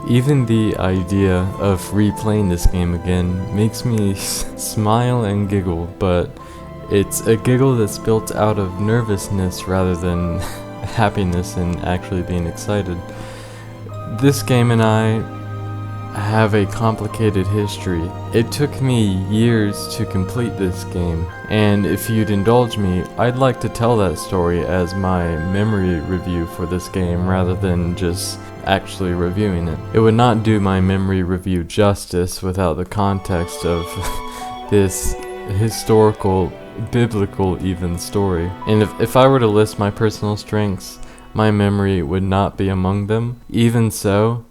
Even the idea of replaying this game again makes me smile and giggle, but it's a giggle that's built out of nervousness rather than happiness and actually being excited. This game and I have a complicated history. It took me years to complete this game, and if you'd indulge me, I'd like to tell that story as my memory review for this game rather than just actually reviewing it. It would not do my memory review justice without the context of this historical, biblical even story. And if I were to list my personal strengths, my memory would not be among them. Even so,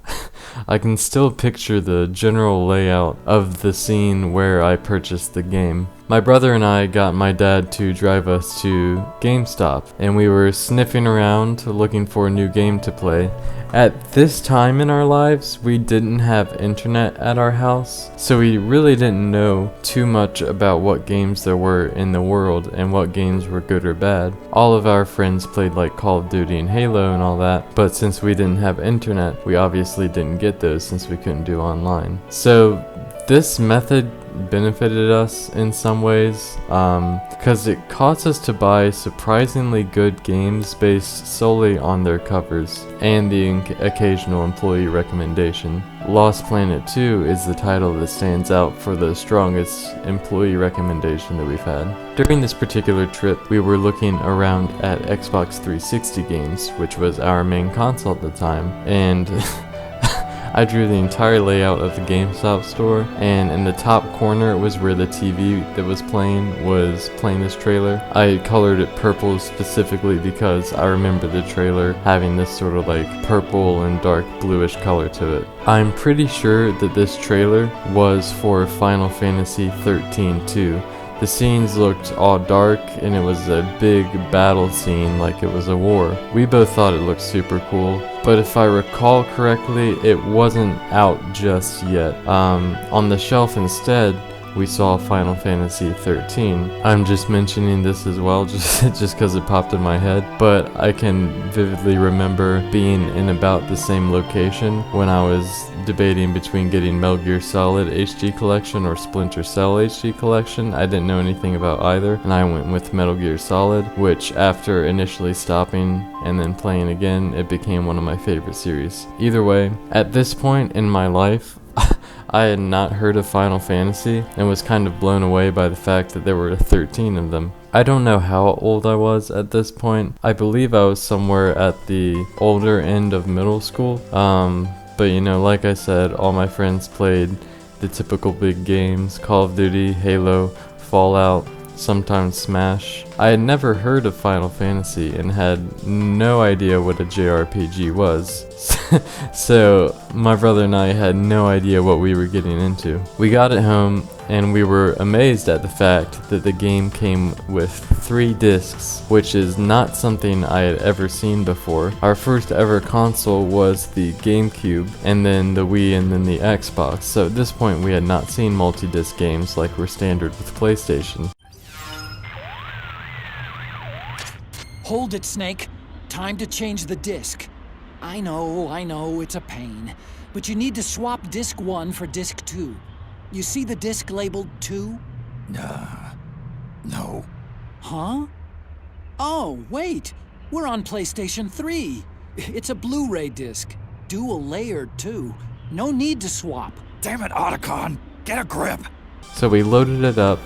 I can still picture the general layout of the scene where I purchased the game. My brother and I got my dad to drive us to GameStop, and we were sniffing around looking for a new game to play. At this time in our lives, we didn't have internet at our house, so we really didn't know too much about what games there were in the world and what games were good or bad. All of our friends played like Call of Duty and Halo and all that, but since we didn't have internet, we obviously didn't get those since we couldn't do online. So this method benefited us in some ways, because it caused us to buy surprisingly good games based solely on their covers and the occasional employee recommendation. Lost Planet 2 is the title that stands out for the strongest employee recommendation that we've had. During this particular trip, we were looking around at Xbox 360 games, which was our main console at the time, and I drew the entire layout of the GameStop store, and in the top corner was where the TV that was playing this trailer. I colored it purple specifically because I remember the trailer having this sort of like purple and dark bluish color to it. I'm pretty sure that this trailer was for Final Fantasy XIII too. The scenes looked all dark, and it was a big battle scene like it was a war. We both thought it looked super cool, but if I recall correctly, it wasn't out just yet. On the shelf instead, we saw Final Fantasy XIII. I'm just mentioning this as well, just because it popped in my head, but I can vividly remember being in about the same location when I was debating between getting Metal Gear Solid HD Collection or Splinter Cell HD Collection. I didn't know anything about either, and I went with Metal Gear Solid, which after initially stopping and then playing again, it became one of my favorite series. Either way, at this point in my life, I had not heard of Final Fantasy and was kind of blown away by the fact that there were 13 of them. I don't know how old I was at this point. I believe I was somewhere at the older end of middle school. But you know, like I said, all my friends played the typical big games: Call of Duty, Halo, Fallout, sometimes Smash. I had never heard of Final Fantasy and had no idea what a JRPG was. So my brother and I had no idea what we were getting into. We got it home and we were amazed at the fact that the game came with 3 discs, which is not something I had ever seen before. Our first ever console was the GameCube, and then the Wii, and then the Xbox. So at this point we had not seen multi-disc games like were standard with PlayStation. Hold it, Snake. Time to change the disc. I know, it's a pain. But you need to swap disc 1 for disc 2. You see the disc labeled 2? No. Huh? Oh, wait. We're on PlayStation 3. It's a Blu-ray disc. Dual layered, too. No need to swap. Damn it, Otacon! Get a grip! So we loaded it up,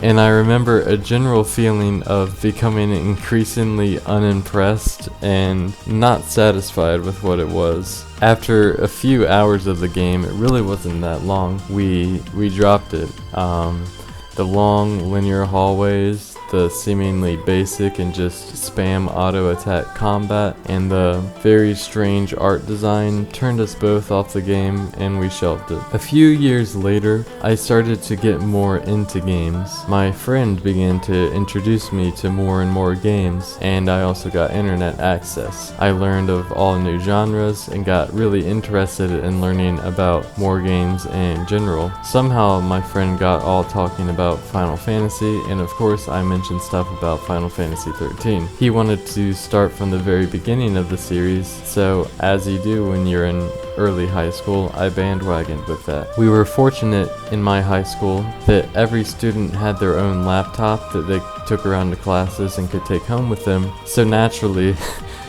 and I remember a general feeling of becoming increasingly unimpressed and not satisfied with what it was. After a few hours of the game, it really wasn't that long, we dropped it. The long linear hallways, the seemingly basic and just spam auto attack combat, and the very strange art design turned us both off the game, and we shelved it. A few years later, I started to get more into games. My friend began to introduce me to more and more games, and I also got internet access. I learned of all new genres and got really interested in learning about more games in general. Somehow my friend got all talking about Final Fantasy, and of course I'm mentioned stuff about Final Fantasy XIII. He wanted to start from the very beginning of the series, so as you do when you're in early high school, I bandwagoned with that. We were fortunate in my high school that every student had their own laptop that they took around to classes and could take home with them, so naturally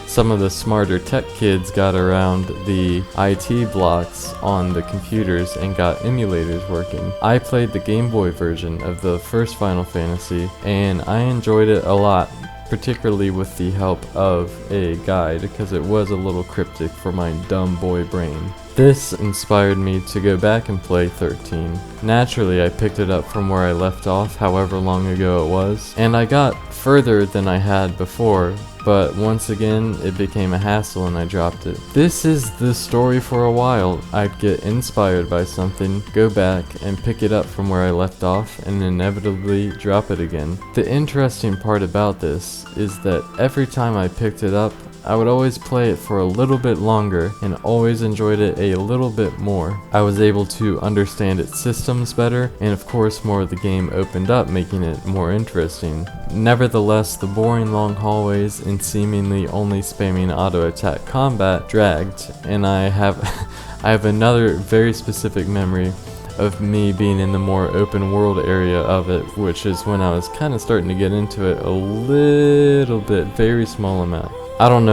some of the smarter tech kids got around the IT blocks on the computers and got emulators working. I played the Game Boy version of the first Final Fantasy, and I enjoyed it a lot, particularly with the help of a guide, because it was a little cryptic for my dumb boy brain. This inspired me to go back and play 13. Naturally, I picked it up from where I left off, however long ago it was, and I got further than I had before, but once again, it became a hassle and I dropped it. This is the story for a while. I'd get inspired by something, go back and pick it up from where I left off, and inevitably drop it again. The interesting part about this is that every time I picked it up, I would always play it for a little bit longer and always enjoyed it a little bit more. I was able to understand its systems better, and of course more of the game opened up, making it more interesting. Nevertheless, the boring long hallways and seemingly only spamming auto attack combat dragged, and I have another very specific memory of me being in the more open world area of it, which is when I was kind of starting to get into it a little bit, very small amount. I don't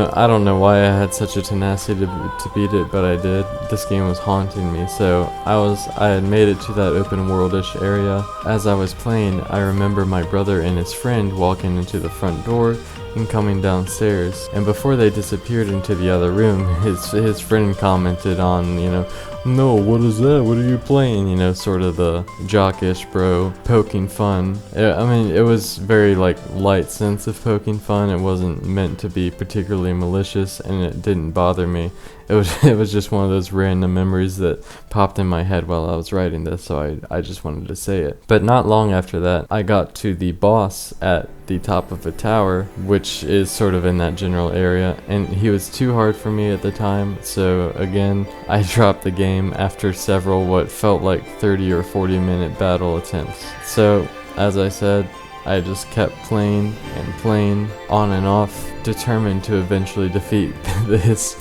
know why I had such a tenacity to beat it, but I did. This game was haunting me, so I had made it to that open world-ish area. As I was playing, I remember my brother and his friend walking into the front door and coming downstairs, and before they disappeared into the other room, his friend commented on, no, what is that? What are you playing? Sort of the jockish bro poking fun. It was very light sense of poking fun. It wasn't meant to be particularly malicious, and it didn't bother me. It was just one of those random memories that popped in my head while I was writing this, so I just wanted to say it. But not long after that, I got to the boss at the top of a tower, which is sort of in that general area, and he was too hard for me at the time, so again, I dropped the game after several what felt like 30 or 40 minute battle attempts. So, as I said, I just kept playing and playing on and off, determined to eventually defeat this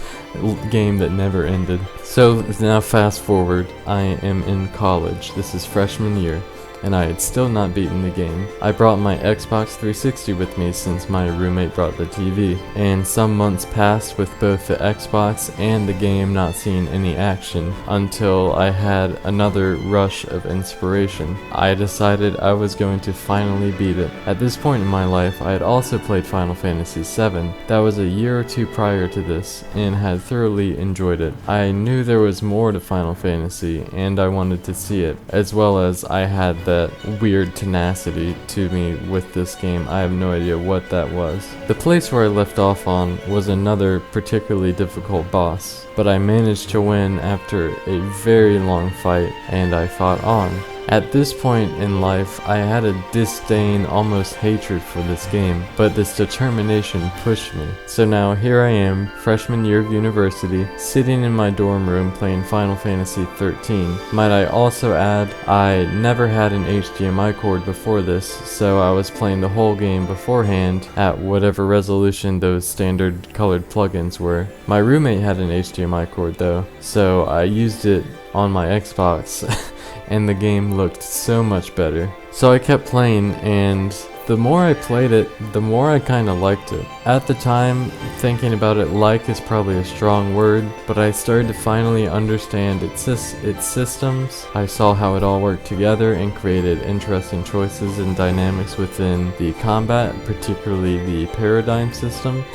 game that never ended. So now fast forward, I am in college. This is freshman year, and I had still not beaten the game. I brought my Xbox 360 with me since my roommate brought the TV, and some months passed with both the Xbox and the game not seeing any action until I had another rush of inspiration. I decided I was going to finally beat it. At this point in my life, I had also played Final Fantasy VII. That was a year or two prior to this, and had thoroughly enjoyed it. I knew there was more to Final Fantasy, and I wanted to see it, as well as I had that weird tenacity to me with this game. I have no idea what that was. The place where I left off on was another particularly difficult boss, but I managed to win after a very long fight, and I fought on. At this point in life, I had a disdain, almost hatred for this game, but this determination pushed me. So now here I am, freshman year of university, sitting in my dorm room playing Final Fantasy XIII. Might I also add, I never had an HDMI cord before this, so I was playing the whole game beforehand at whatever resolution those standard colored plugins were. My roommate had an HDMI cord though, so I used it on my Xbox. And the game looked so much better. So I kept playing, and the more I played it, the more I kinda liked it. At the time, thinking about it, like is probably a strong word, but I started to finally understand its systems. I saw how it all worked together and created interesting choices and dynamics within the combat, particularly the paradigm system.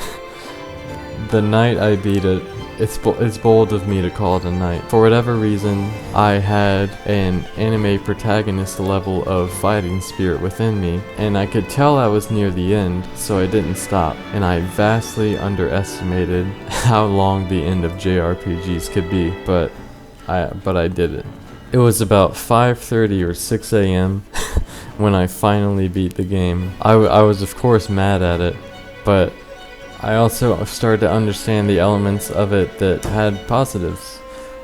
The night I beat it, it's bold of me to call it a night. For whatever reason, I had an anime protagonist level of fighting spirit within me, and I could tell I was near the end, so I didn't stop. And I vastly underestimated how long the end of JRPGs could be, but I did it. It was about 5:30 or 6 a.m. when I finally beat the game. I was of course mad at it, but I also started to understand the elements of it that had positives.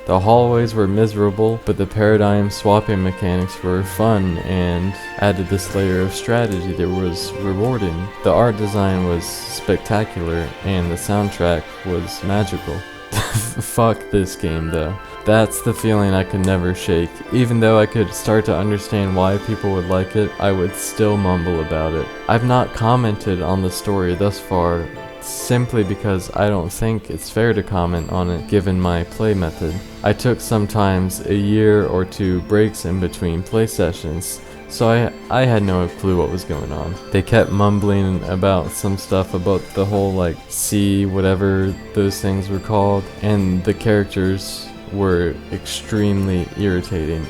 The hallways were miserable, but the paradigm swapping mechanics were fun and added this layer of strategy that was rewarding. The art design was spectacular, and the soundtrack was magical. Fuck this game though. That's the feeling I could never shake. Even though I could start to understand why people would like it, I would still mumble about it. I've not commented on the story thus far, simply because I don't think it's fair to comment on it given my play method. I took sometimes a year or two breaks in between play sessions, so I had no clue what was going on. They kept mumbling about some stuff about the whole like sea, whatever those things were called, and the characters were extremely irritating.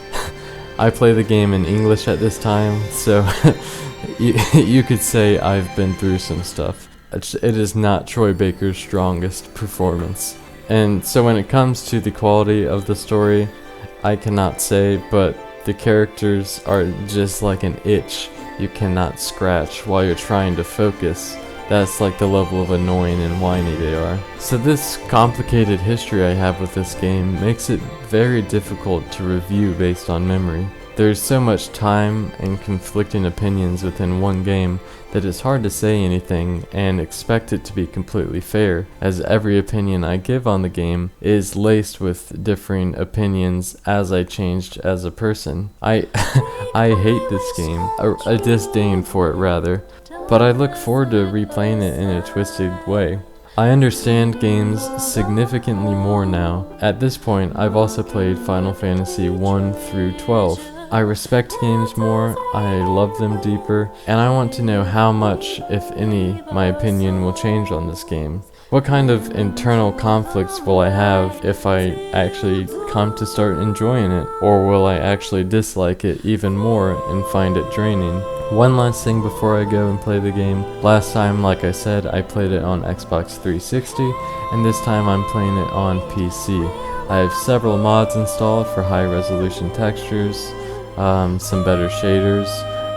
I play the game in English at this time, so you could say I've been through some stuff. It is not Troy Baker's strongest performance. And so when it comes to the quality of the story, I cannot say, but the characters are just like an itch you cannot scratch while you're trying to focus. That's like the level of annoying and whiny they are. So this complicated history I have with this game makes it very difficult to review based on memory. There's so much time and conflicting opinions within one game that it's hard to say anything and expect it to be completely fair, as every opinion I give on the game is laced with differing opinions as I changed as a person. I hate this game, a disdain for it rather, but I look forward to replaying it in a twisted way. I understand games significantly more now. At this point, I've also played Final Fantasy I through 12. I respect games more, I love them deeper, and I want to know how much, if any, my opinion will change on this game. What kind of internal conflicts will I have if I actually come to start enjoying it, or will I actually dislike it even more and find it draining? One last thing before I go and play the game. Last time, like I said, I played it on Xbox 360, and this time I'm playing it on PC. I have several mods installed for high resolution textures, some better shaders,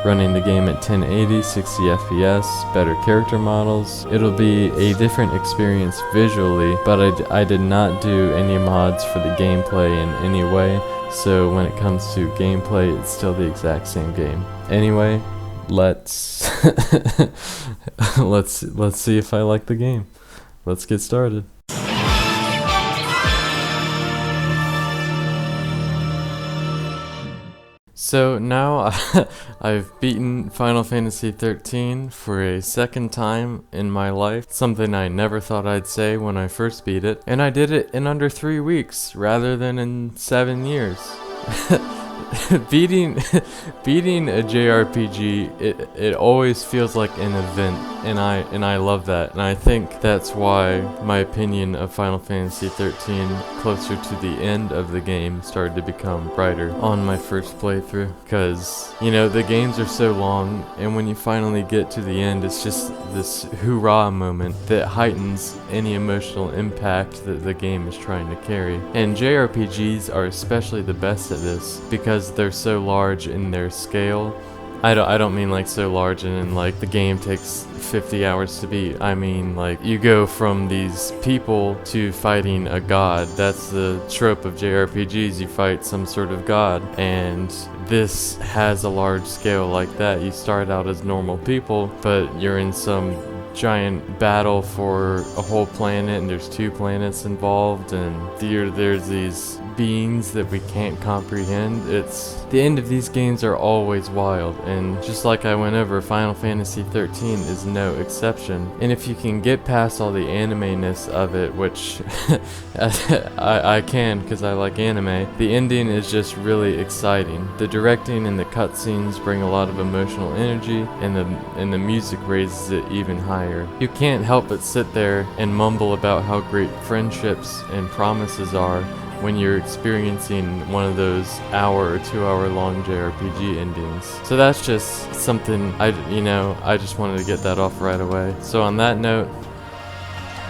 running the game at 1080, 60 FPS, better character models. It'll be a different experience visually, but I did not do any mods for the gameplay in any way, so when it comes to gameplay, it's still the exact same game. Anyway, let's see if I like the game. Let's get started. So now I've beaten Final Fantasy XIII for a second time in my life, something I never thought I'd say when I first beat it, and I did it in under 3 weeks rather than in 7 years. beating a JRPG, it always feels like an event, and I love that, and I think that's why my opinion of Final Fantasy XIII closer to the end of the game started to become brighter on my first playthrough, because you know the games are so long, and when you finally get to the end, it's just this hoorah moment that heightens any emotional impact that the game is trying to carry. And JRPGs are especially the best at this because they're so large in their scale. I don't mean like so large and then like the game takes 50 hours to beat. I mean like you go from these people to fighting a god. That's the trope of JRPGs, you fight some sort of god, and this has a large scale like that. You start out as normal people, but you're in some giant battle for a whole planet, and there's 2 planets involved, and there's these beings that we can't comprehend. It's the end of these games are always wild, and just like I went over, Final Fantasy XIII is no exception. And if you can get past all the anime-ness of it, which I can because I like anime, the ending is just really exciting. The directing and the cutscenes bring a lot of emotional energy, and the music raises it even higher. You can't help but sit there and mumble about how great friendships and promises are when you're experiencing one of those hour or 2 hour long JRPG endings. So that's just something I just wanted to get that off right away. So on that note,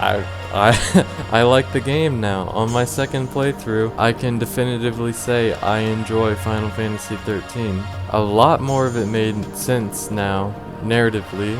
I like the game now. On my second playthrough, I can definitively say I enjoy Final Fantasy XIII. A lot more of it made sense now, narratively.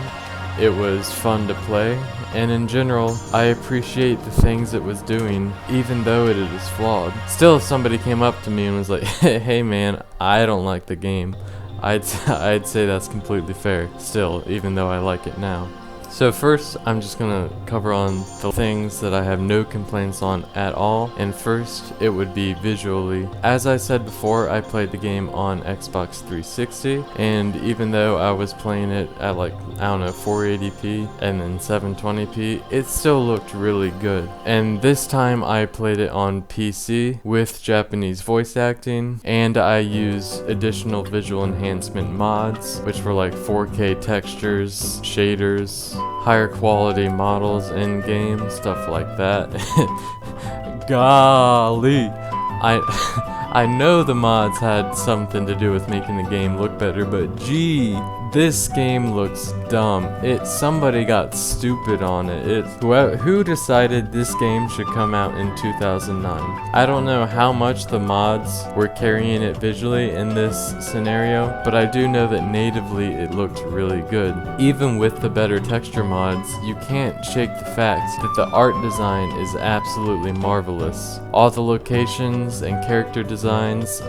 It was fun to play. and in general, I appreciate the things it was doing, even though it is flawed. Still, if somebody came up to me and was like, hey man, I don't like the game, I'd say that's completely fair, still, even though I like it now. So first, I'm just gonna cover on the things that I have no complaints on at all, and first, it would be visually. As I said before, I played the game on Xbox 360, and even though I was playing it at like, I don't know, 480p and then 720p, it still looked really good. And this time I played it on PC with Japanese voice acting, and I used additional visual enhancement mods, which were like 4K textures, shaders, higher quality models in game, stuff like that. Golly, I know the mods had something to do with making the game look better, but gee, this game looks dumb. Somebody got stupid on it. Who decided this game should come out in 2009? I don't know how much the mods were carrying it visually in this scenario, but I do know that natively it looked really good. Even with the better texture mods, you can't shake the fact that the art design is absolutely marvelous. All the locations and character designs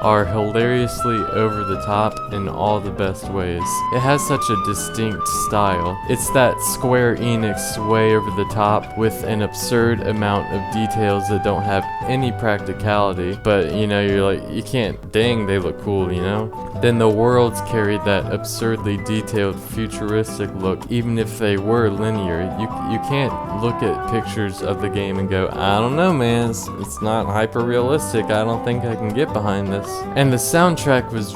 are hilariously over the top in all the best ways. It has such a distinct style. It's that Square Enix way over the top with an absurd amount of details that don't have any practicality, but you know, you're like, you can't, dang, they look cool, you know? Then the worlds carried that absurdly detailed futuristic look, even if they were linear. You can't look at pictures of the game and go, I don't know man, it's not hyper realistic, I don't think I can get behind this. And the soundtrack was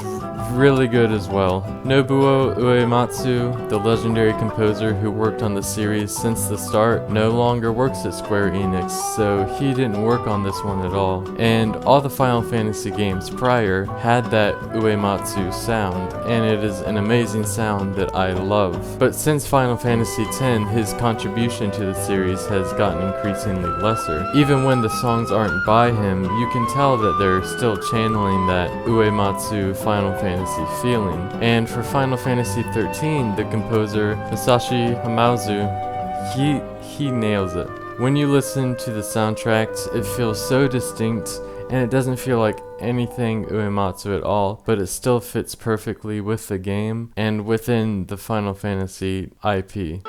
really good as well. Nobuo Uematsu, the legendary composer who worked on the series since the start, no longer works at Square Enix, so he didn't work on this one at all. And all the Final Fantasy games prior had that Uematsu sound, and it is an amazing sound that I love. But since Final Fantasy X, his contribution to the series has gotten increasingly lesser. Even when the songs aren't by him, you can tell that they're still channeling that Uematsu Final Fantasy feeling. And for Final Fantasy XIII, the composer Masashi Hamauzu, he nails it. When you listen to the soundtracks, it feels so distinct, and it doesn't feel like anything Uematsu at all, but it still fits perfectly with the game and within the Final Fantasy IP.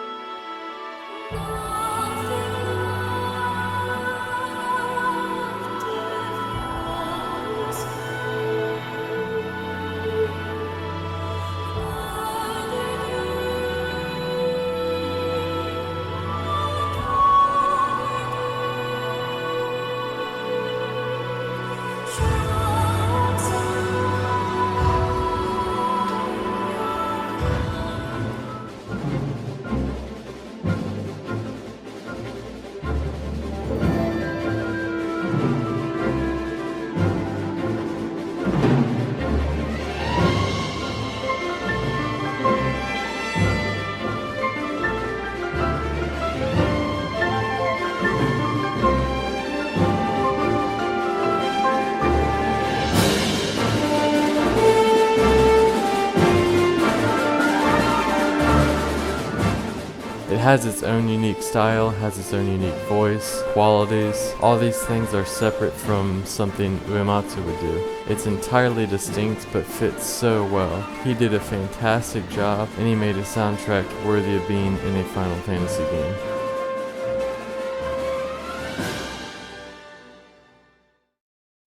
It has its own unique style, has its own unique voice, qualities. All these things are separate from something Uematsu would do. It's entirely distinct but fits so well. He did a fantastic job, and he made a soundtrack worthy of being in a Final Fantasy game.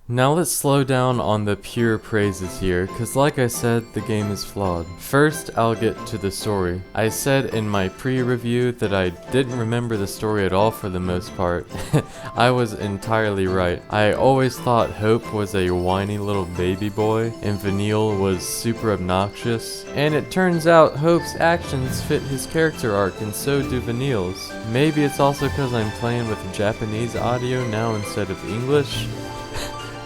Now let's slow down on the pure praises here, cause like I said, the game is flawed. First, I'll get to the story. I said in my pre-review that I didn't remember the story at all for the most part. I was entirely right. I always thought Hope was a whiny little baby boy, and Vanille was super obnoxious. And it turns out Hope's actions fit his character arc, and so do Vanille's. Maybe it's also cause I'm playing with Japanese audio now instead of English.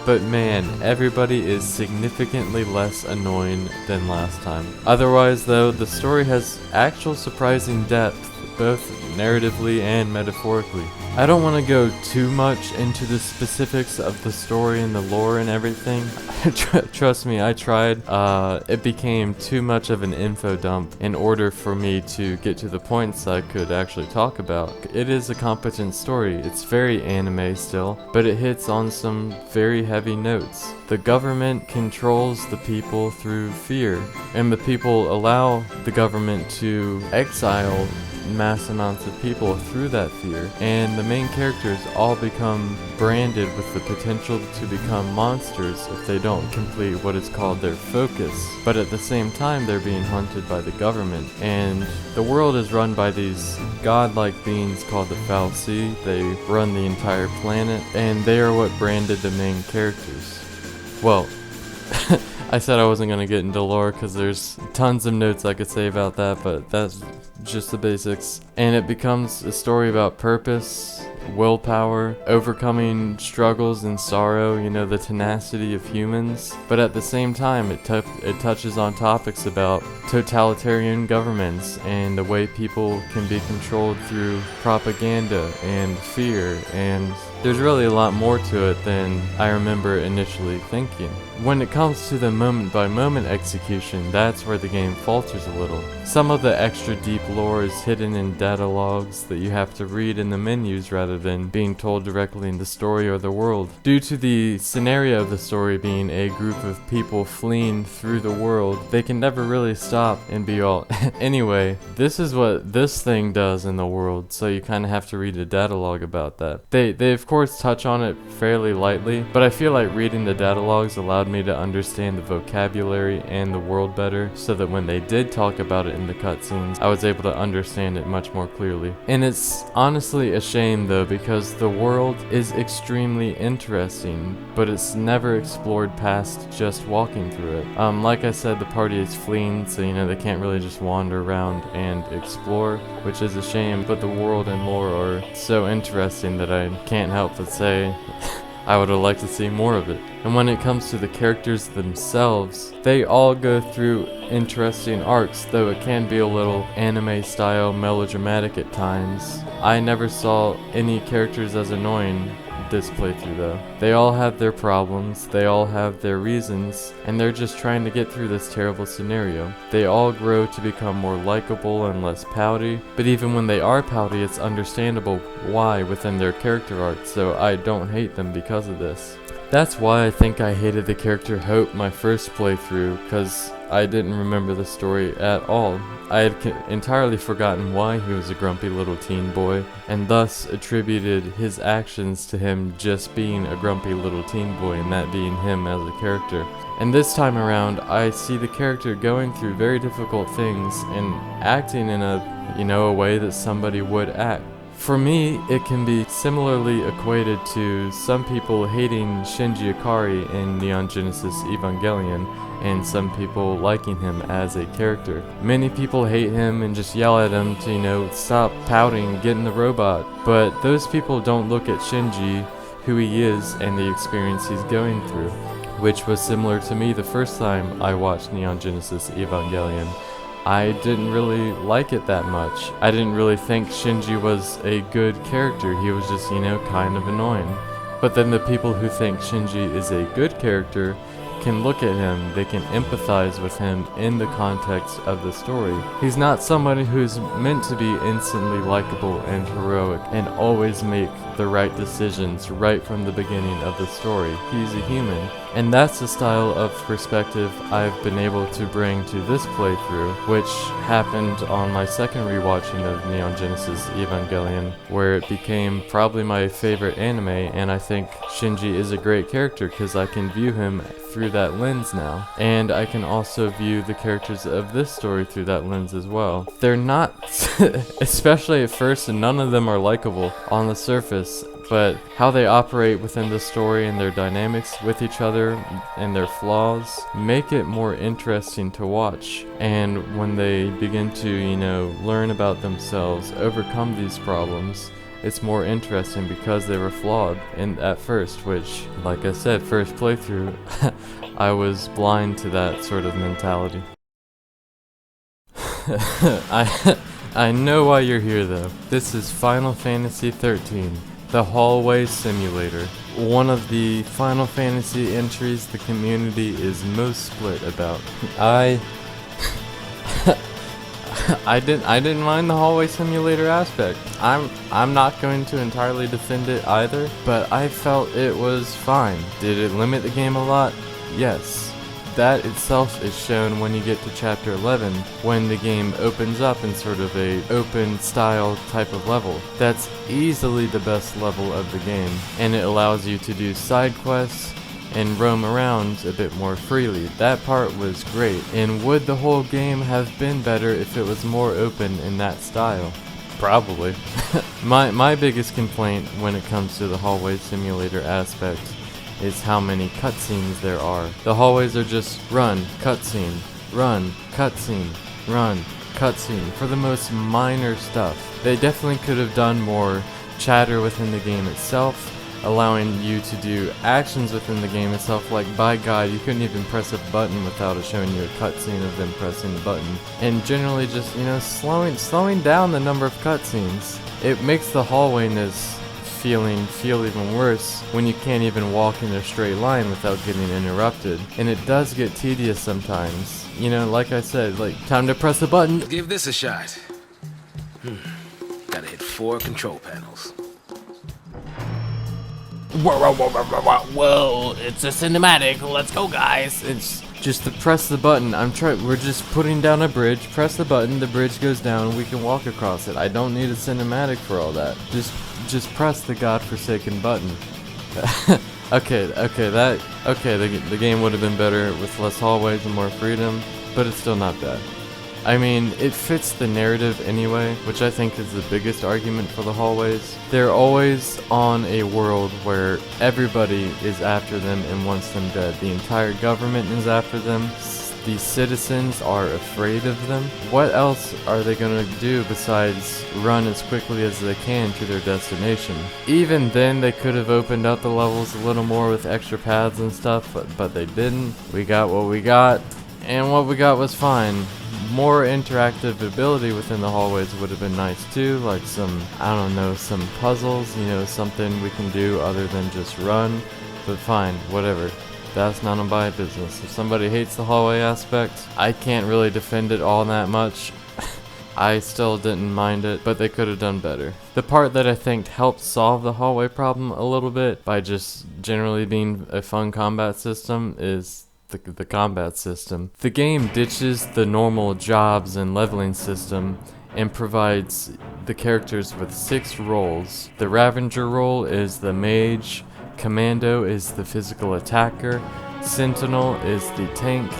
But man, everybody is significantly less annoying than last time. Otherwise though, the story has actual surprising depth, both narratively and metaphorically. I don't want to go too much into the specifics of the story and the lore and everything. Trust me, I tried. It became too much of an info dump in order for me to get to the points I could actually talk about. It is a competent story. It's very anime still, but it hits on some very heavy notes. The government controls the people through fear, and the people allow the government to exile mass amounts of people through that fear, and the main characters all become branded with the potential to become monsters if they don't complete what is called their focus. But at the same time, they're being hunted by the government, and the world is run by these godlike beings called the Fal'Cie. They run the entire planet, and they are what branded the main characters. Well, I said I wasn't going to get into lore because there's tons of notes I could say about that, but that's just the basics. And it becomes a story about purpose, willpower, overcoming struggles and sorrow, you know, the tenacity of humans. But at the same time, it touches on topics about totalitarian governments and the way people can be controlled through propaganda and fear, and there's really a lot more to it than I remember initially thinking. When it comes to the moment-by-moment execution, that's where the game falters a little. Some of the extra deep lore is hidden in data logs that you have to read in the menus rather than being told directly in the story or the world. Due to the scenario of the story being a group of people fleeing through the world, they can never really stop and be all, anyway, this is what this thing does in the world, so you kind of have to read a data log about that. They of course touch on it fairly lightly, but I feel like reading the data logs allowed me to understand the vocabulary and the world better, so that when they did talk about it in the cutscenes, I was able to understand it much more clearly. And it's honestly a shame though, because the world is extremely interesting, but it's never explored past just walking through it. Like I said, the party is fleeing, so you know they can't really just wander around and explore, which is a shame, but the world and lore are so interesting that I can't help but say I would have liked to see more of it. And when it comes to the characters themselves, they all go through interesting arcs, though it can be a little anime style melodramatic at times. I never saw any characters as annoying this playthrough though. They all have their problems, they all have their reasons, and they're just trying to get through this terrible scenario. They all grow to become more likable and less pouty, but even when they are pouty, it's understandable why within their character arc, so I don't hate them because of this. That's why I think I hated the character Hope my first playthrough, because I didn't remember the story at all. I had entirely forgotten why he was a grumpy little teen boy, and thus attributed his actions to him just being a grumpy little teen boy, and that being him as a character. And this time around, I see the character going through very difficult things and acting in a way that somebody would act. For me, it can be similarly equated to some people hating Shinji Ikari in Neon Genesis Evangelion, and some people liking him as a character. Many people hate him and just yell at him to, stop pouting, get in the robot. But those people don't look at Shinji, who he is, and the experience he's going through, which was similar to me the first time I watched Neon Genesis Evangelion. I didn't really like it that much. I didn't really think Shinji was a good character. He was just, kind of annoying. But then the people who think Shinji is a good character can look at him, they can empathize with him in the context of the story. He's not somebody who's meant to be instantly likable and heroic and always make the right decisions right from the beginning of the story. He's a human. And that's the style of perspective I've been able to bring to this playthrough, which happened on my second rewatching of Neon Genesis Evangelion, where it became probably my favorite anime, and I think Shinji is a great character because I can view him through that lens now. And I can also view the characters of this story through that lens as well. They're not, especially at first, and none of them are likable on the surface, but how they operate within the story and their dynamics with each other and their flaws make it more interesting to watch. And when they begin to, learn about themselves, overcome these problems, it's more interesting because they were flawed at first, which, like I said, first playthrough, I was blind to that sort of mentality. I know why you're here though. This is Final Fantasy XIII, the hallway simulator. One of the Final Fantasy entries the community is most split about. I didn't mind the hallway simulator aspect. I'm not going to entirely defend it either, but I felt it was fine. Did it limit the game a lot? Yes. That itself is shown when you get to chapter 11, when the game opens up in sort of a open style type of level. That's easily the best level of the game, and it allows you to do side quests and roam around a bit more freely. That part was great, and would the whole game have been better if it was more open in that style? Probably. My biggest complaint when it comes to the hallway simulator aspect is how many cutscenes there are. The hallways are just run, cutscene, run, cutscene, run, cutscene, for the most minor stuff. They definitely could have done more chatter within the game itself, allowing you to do actions within the game itself. Like, by God, you couldn't even press a button without it showing you a cutscene of them pressing the button. And generally just, slowing down the number of cutscenes. It makes the hallwayness feel even worse when you can't even walk in a straight line without getting interrupted. And it does get tedious sometimes. Like I said, time to press a button. Give this a shot. Gotta hit 4 control panels. Whoa, it's a cinematic. Let's go, guys. It's just to press the button. We're just putting down a bridge. Press the button, the bridge goes down, we can walk across it. I don't need a cinematic for all that. Just press the godforsaken button. The game would have been better with less hallways and more freedom, but it's still not bad. I mean, it fits the narrative anyway, which I think is the biggest argument for the hallways. They're always on a world where everybody is after them and wants them dead. The entire government is after them. The citizens are afraid of them. What else are they gonna do besides run as quickly as they can to their destination? Even then, they could have opened up the levels a little more with extra paths and stuff, but they didn't. We got what we got, and what we got was fine. More interactive ability within the hallways would have been nice too, like some puzzles, something we can do other than just run, but fine, whatever. That's none of my business. If somebody hates the hallway aspect, I can't really defend it all that much. I still didn't mind it, but they could have done better. The part that I think helped solve the hallway problem a little bit by just generally being a fun combat system is the combat system. The game ditches the normal jobs and leveling system and provides the characters with 6 roles. The Ravager role is the mage, Commando is the physical attacker, Sentinel is the tank,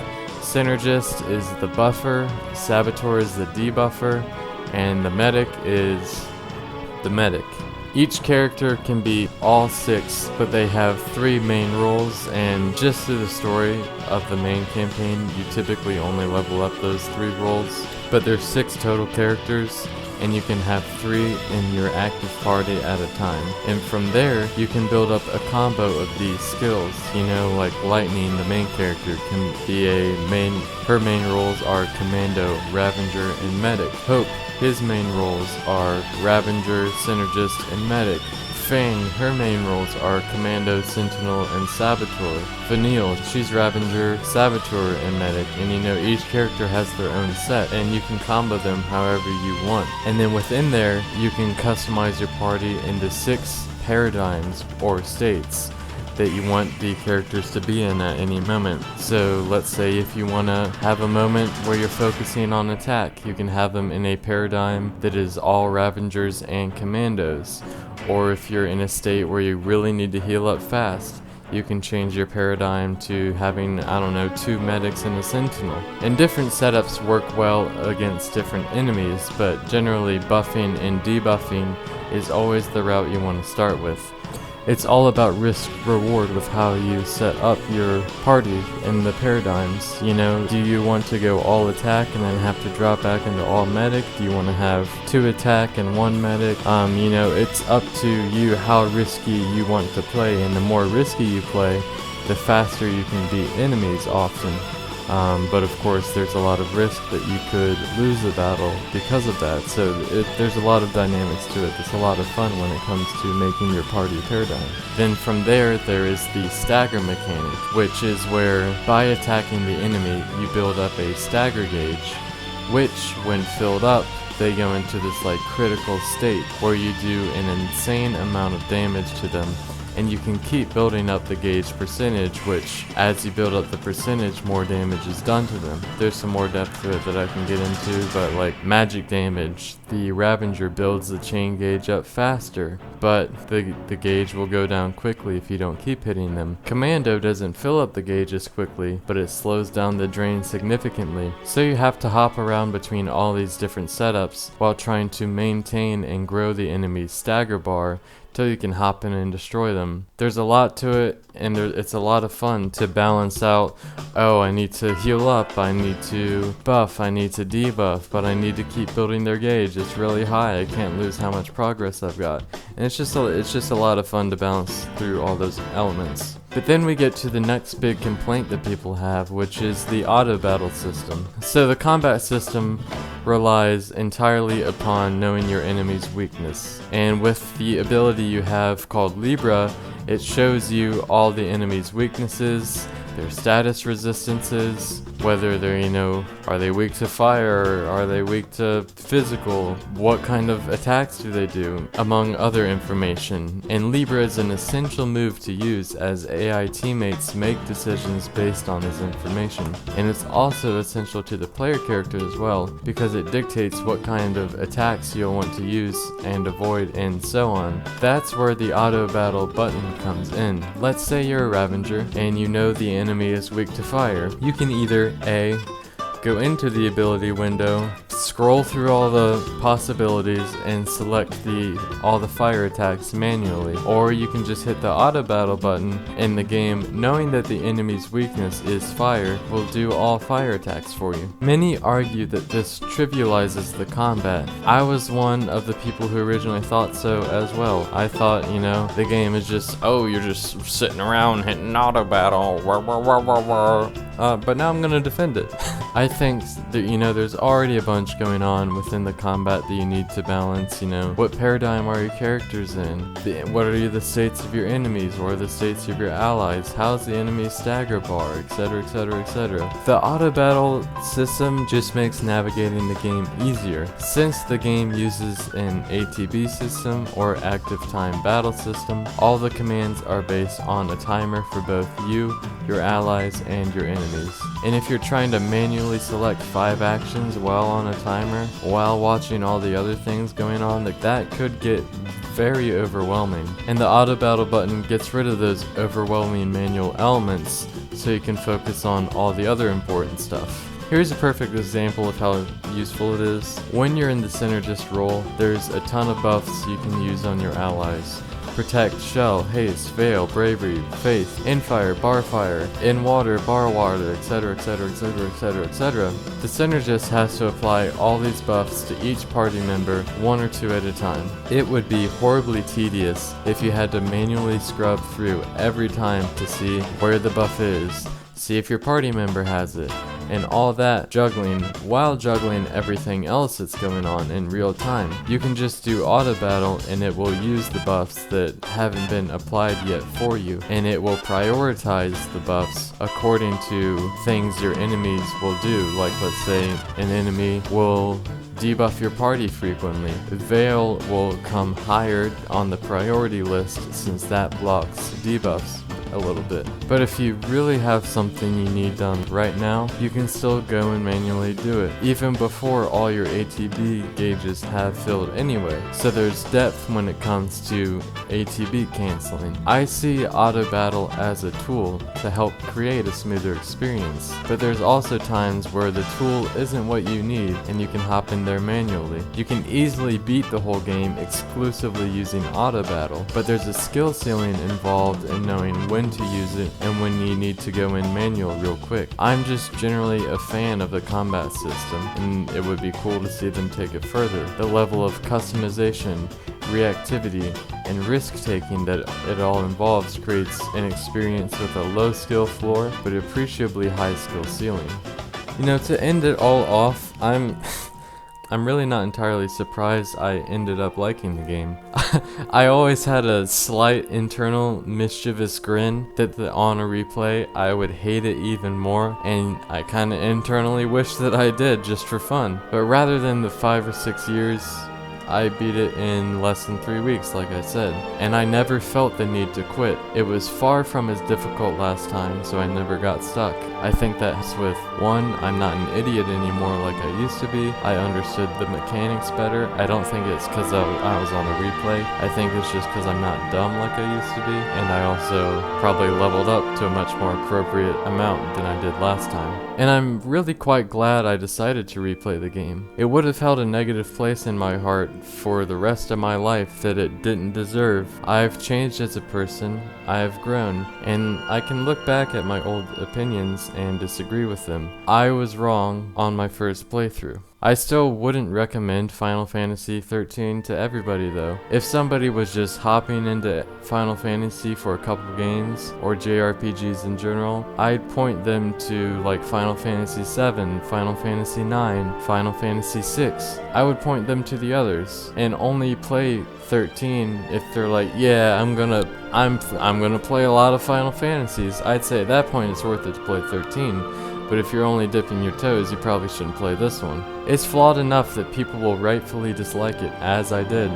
Synergist is the buffer, Saboteur is the debuffer, and the medic is the medic. Each character can be all 6, but they have 3 main roles, and just through the story of the main campaign, you typically only level up those 3 roles. But there's 6 total characters, and you can have 3 in your active party at a time. And from there, you can build up a combo of these skills. Like Lightning, the main character, can be her main roles are Commando, Ravager, and Medic. Hope, his main roles are Ravager, Synergist, and Medic. Fang, her main roles are Commando, Sentinel, and Saboteur. Vanille, she's Ravager, Saboteur, and Medic. And each character has their own set, and you can combo them however you want. And then within there, you can customize your party into 6 paradigms or states that you want the characters to be in at any moment. So let's say if you want to have a moment where you're focusing on attack, you can have them in a paradigm that is all Ravagers and Commandos. Or if you're in a state where you really need to heal up fast, you can change your paradigm to having, 2 medics and a sentinel. And different setups work well against different enemies, but generally buffing and debuffing is always the route you want to start with. It's all about risk-reward with how you set up your party in the paradigms. Do you want to go all attack and then have to drop back into all medic? Do you want to have 2 attack and 1 medic? It's up to you how risky you want to play, and the more risky you play, the faster you can beat enemies often. But of course there's a lot of risk that you could lose a battle because of that, so there's a lot of dynamics to it. It's a lot of fun when it comes to making your party paradigm. Then from there is the stagger mechanic, which is where by attacking the enemy you build up a stagger gauge, which when filled up they go into this like critical state where you do an insane amount of damage to them, and you can keep building up the gauge percentage, which as you build up the percentage, more damage is done to them. There's some more depth to it that I can get into, but like magic damage, the Ravager builds the chain gauge up faster, but the gauge will go down quickly if you don't keep hitting them. Commando doesn't fill up the gauge as quickly, but it slows down the drain significantly, so you have to hop around between all these different setups while trying to maintain and grow the enemy's stagger bar till you can hop in and destroy them. There's a lot to it, and it's a lot of fun to balance out, oh, I need to heal up, I need to buff, I need to debuff, but I need to keep building their gauge. It's really high, I can't lose how much progress I've got. And it's just a lot of fun to balance through all those elements. But then we get to the next big complaint that people have, which is the auto battle system. So the combat system relies entirely upon knowing your enemy's weakness. And with the ability you have called Libra, it shows you all the enemy's weaknesses, their status resistances, whether they're, are they weak to fire, are they weak to physical, what kind of attacks do they do, among other information. And Libra is an essential move to use as AI teammates make decisions based on this information. And it's also essential to the player character as well, because it dictates what kind of attacks you'll want to use and avoid and so on. That's where the auto battle button comes in. Let's say you're a Ravager and you know the enemy is weak to fire. You can either A, go into the ability window, scroll through all the possibilities, and select all the fire attacks manually. Or you can just hit the auto battle button in the game, knowing that the enemy's weakness is fire, will do all fire attacks for you. Many argue that this trivializes the combat. I was one of the people who originally thought so as well. I thought, the game is just, oh, you're just sitting around hitting auto battle, but now I'm gonna defend it. I think that, there's already a bunch going on within the combat that you need to balance. What paradigm are your characters in? What are the states of your enemies? What are the states of your allies? How's the enemy's stagger bar, etc, etc, etc. The auto battle system just makes navigating the game easier. Since the game uses an ATB system or active time battle system, all the commands are based on a timer for both you, your allies, and your enemies. And if you're trying to manually select 5 actions while on a timer, while watching all the other things going on, that could get very overwhelming. And the auto battle button gets rid of those overwhelming manual elements so you can focus on all the other important stuff. Here's a perfect example of how useful it is. When you're in the synergist role, there's a ton of buffs you can use on your allies. Protect, Shell, Haste, Veil, Bravery, Faith, Infire, Barfire, In Water, Bar Water, etc, etc, etc, etc, etc. The synergist has to apply all these buffs to each party member, 1 or 2 at a time. It would be horribly tedious if you had to manually scrub through every time to see where the buff is, see if your party member has it, and all that juggling while juggling everything else that's going on in real time. You can just do auto battle and it will use the buffs that haven't been applied yet for you, and it will prioritize the buffs according to things your enemies will do. Like, let's say an enemy will debuff your party frequently. Veil will come higher on the priority list since that blocks debuffs a little bit. But if you really have something you need done right now, you can still go and manually do it, even before all your ATB gauges have filled anyway. So there's depth when it comes to ATB canceling. I see auto battle as a tool to help create a smoother experience, but there's also times where the tool isn't what you need and you can hop in there manually. You can easily beat the whole game exclusively using auto battle, but there's a skill ceiling involved in knowing when to use it and when you need to go in manual real quick. I'm just generally a fan of the combat system, and it would be cool to see them take it further. The level of customization reactivity, and risk-taking that it all involves creates an experience with a low skill floor, but appreciably high skill ceiling. You know, to end it all off, I'm really not entirely surprised I ended up liking the game. I always had a slight internal mischievous grin that on a replay I would hate it even more, and I kinda internally wish that I did just for fun. But rather than the 5 or 6 years, I beat it in less than 3 weeks, like I said, and I never felt the need to quit. It was far from as difficult last time, so I never got stuck. I think that's with, one, I'm not an idiot anymore like I used to be. I understood the mechanics better. I don't think it's because I was on the replay. I think it's just because I'm not dumb like I used to be, and I also probably leveled up to a much more appropriate amount than I did last time. And I'm really quite glad I decided to replay the game. It would have held a negative place in my heart for the rest of my life that it didn't deserve. I've changed as a person, I have grown, and I can look back at my old opinions and disagree with them. I was wrong on my first playthrough. I still wouldn't recommend Final Fantasy XIII to everybody though. If somebody was just hopping into Final Fantasy for a couple games, or JRPGs in general, I'd point them to like Final Fantasy VII, Final Fantasy IX, Final Fantasy VI. I would point them to the others, and only play 13 if they're like, yeah, I'm gonna play a lot of Final Fantasies. I'd say at that point it's worth it to play 13. But if you're only dipping your toes, you probably shouldn't play this one. It's flawed enough that people will rightfully dislike it, as I did.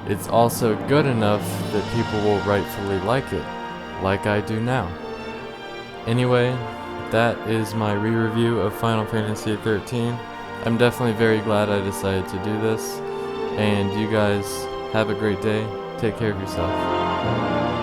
It's also good enough that people will rightfully like it, like I do now. Anyway, that is my re-review of Final Fantasy XIII. I'm definitely very glad I decided to do this, and you guys have a great day. Take care of yourself.